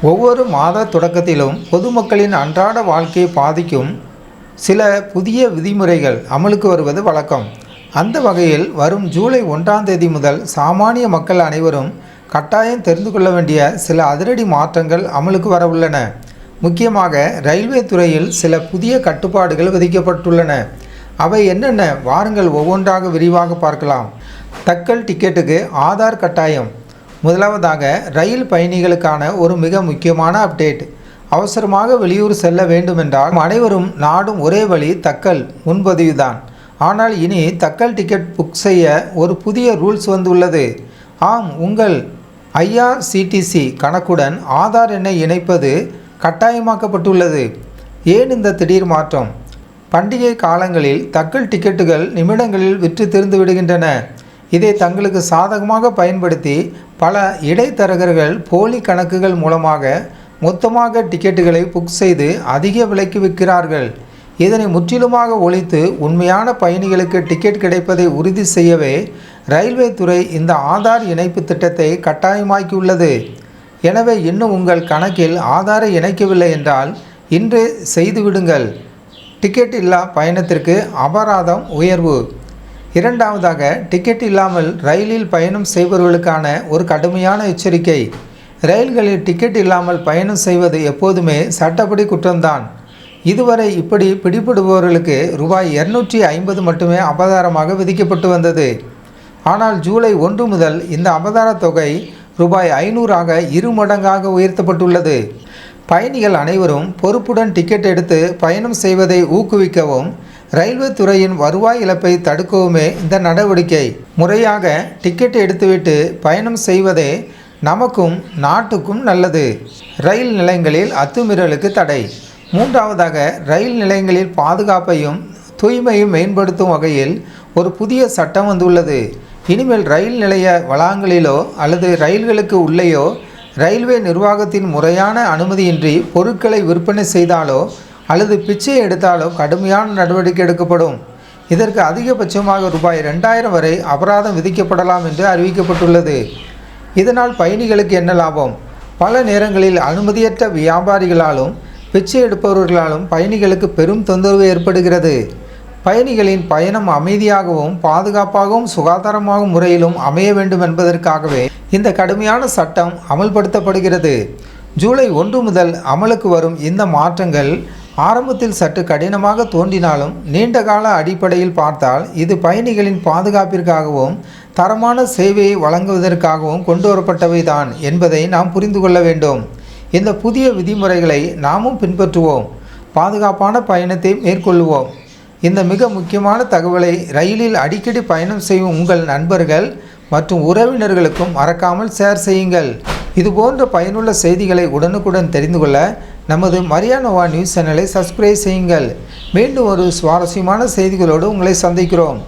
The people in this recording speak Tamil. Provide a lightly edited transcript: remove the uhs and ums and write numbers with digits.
ஒவ்வொரு மாத தொடக்கத்திலும் பொதுமக்களின் அன்றாட வாழ்க்கையை பாதிக்கும் சில புதிய விதிமுறைகள் அமலுக்கு வருவது வழக்கம். அந்த வகையில் வரும் ஜூலை 1ஆம் தேதி முதல் சாமானிய மக்கள் அனைவரும் கட்டாயம் தெரிந்து கொள்ள வேண்டிய சில அதிரடி மாற்றங்கள் அமலுக்கு வரவுள்ளன. முக்கியமாக ரயில்வே துறையில் சில புதிய கட்டுப்பாடுகள் விதிக்கப்பட்டுள்ளன. அவை என்னென்ன? வாருங்கள் ஒவ்வொன்றாக விரிவாக பார்க்கலாம். தக்கல் டிக்கெட்டுக்கு ஆதார் கட்டாயம். முதலாவதாக ரயில் பயணிகளுக்கான ஒரு மிக முக்கியமான அப்டேட். அவசரமாக வெளியூர் செல்ல வேண்டுமென்றால் அனைவரும் நாடும் ஒரே வழி தக்கல் முன்பதிவு தான். ஆனால் இனி தக்கல் டிக்கெட் புக் செய்ய ஒரு புதிய ரூல்ஸ் வந்துள்ளது. ஆம், உங்கள் ஐஆர்சிடிசி கணக்குடன் ஆதார் எண்ணை இணைப்பது கட்டாயமாக்கப்பட்டுள்ளது. ஏன் இந்த திடீர் மாற்றம்? பண்டிகை காலங்களில் தக்கல் டிக்கெட்டுகள் நிமிடங்களில் விற்று தீர்ந்து விடுகின்றன. இதை தங்களுக்கு சாதகமாக பயன்படுத்தி பல இடைத்தரகர்கள் போலி கணக்குகள் மூலமாக மொத்தமாக டிக்கெட்டுகளை புக் செய்து அதிக விலைக்கு விற்கிறார்கள். இதனை முற்றிலுமாக ஒழித்து உண்மையான பயணிகளுக்கு டிக்கெட் கிடைப்பதை உறுதி செய்யவே ரயில்வே துறை இந்த ஆதார் இணைப்பு திட்டத்தை கட்டாயமாக்கியுள்ளது. எனவே இன்னும் உங்கள் கணக்கில் ஆதாரை இணைக்கவில்லை என்றால் இன்று செய்துவிடுங்கள். டிக்கெட் இல்லா பயணத்திற்கு அபராதம் உயர்வு. இரண்டாவதாக, டிக்கெட் இல்லாமல் ரயிலில் பயணம் செய்பவர்களுக்கான ஒரு கடுமையான எச்சரிக்கை. ரயில்களில் டிக்கெட் இல்லாமல் பயணம் செய்வது எப்போதுமே சட்டப்படி குற்றம்தான். இதுவரை இப்படி பிடிபடுபவர்களுக்கு ரூபாய் 250 மட்டுமே அபராதமாக விதிக்கப்பட்டு வந்தது. ஆனால் ஜூலை 1 முதல் இந்த அபராத தொகை ரூபாய் 500ஆக 2 மடங்காக உயர்த்தப்பட்டுள்ளது. பயணிகள் அனைவரும் பொறுப்புடன் டிக்கெட் எடுத்து பயணம் செய்வதை ஊக்குவிக்கவும் ரயில்வே துறையின் வருவாய் இழப்பை தடுக்கவுமே இந்த நடவடிக்கை. முறையாக டிக்கெட் எடுத்துவிட்டு பயணம் செய்வதே நமக்கும் நாட்டுக்கும் நல்லது. ரயில் நிலையங்களில் அத்துமீறலுக்கு தடை. மூன்றாவதாக, ரயில் நிலையங்களில் பாதுகாப்பையும் தூய்மையும் மேம்படுத்தும் வகையில் ஒரு புதிய சட்டம் வந்துள்ளது. இனிமேல் ரயில் நிலைய வளாகங்களிலோ அல்லது ரயில்களுக்கு உள்ளேயோ ரயில்வே நிர்வாகத்தின் முறையான அனுமதியின்றி பொருட்களை விற்பனை செய்தாலோ அல்லது பிச்சை எடுத்தாலோ கடுமையான நடவடிக்கை எடுக்கப்படும். இதற்கு அதிகபட்சமாக ரூபாய் 2000 வரை அபராதம் விதிக்கப்படலாம் என்று அறிவிக்கப்பட்டுள்ளது. இதனால் பயணிகளுக்கு என்ன லாபம்? பல நேரங்களில் அனுமதியற்ற வியாபாரிகளாலும் பிச்சை எடுப்பவர்களாலும் பயணிகளுக்கு பெரும் தொந்தரவு ஏற்படுகிறது. பயணிகளின் பயணம் அமைதியாகவும் பாதுகாப்பாகவும் சுகாதாரமாகவும் முறையிலும் அமைய வேண்டும் என்பதற்காகவே இந்த கடுமையான சட்டம் அமல்படுத்தப்படுகிறது. ஜூலை 1 முதல் அமலுக்கு வரும் இந்த மாற்றங்கள் ஆரம்பத்தில் சற்று கடினமாக தோன்றினாலும் நீண்டகால அடிப்படையில் பார்த்தால் இது பயணிகளின் பாதுகாப்பிற்காகவும் தரமான சேவையை வழங்குவதற்காகவும் கொண்டு வரப்பட்டவை தான் என்பதை நாம் புரிந்து கொள்ள வேண்டும். இந்த புதிய விதிமுறைகளை நாமும் பின்பற்றுவோம். பாதுகாப்பான பயணத்தை மேற்கொள்வோம். இந்த மிக முக்கியமான தகவலை ரயிலில் அடிக்கடி பயணம் செய்யும் உங்கள் நண்பர்கள் மற்றும் உறவினர்களுக்கும் மறக்காமல் ஷேர் செய்யுங்கள். இதுபோன்ற பயனுள்ள செய்திகளை உடனுக்குடன் தெரிந்து கொள்ள நமது மரியானோவா நியூஸ் சேனலை சப்ஸ்கிரைப் செய்யுங்கள். மீண்டும் ஒரு சுவாரஸ்யமான செய்திகளோடு உங்களை சந்திக்கிறோம்.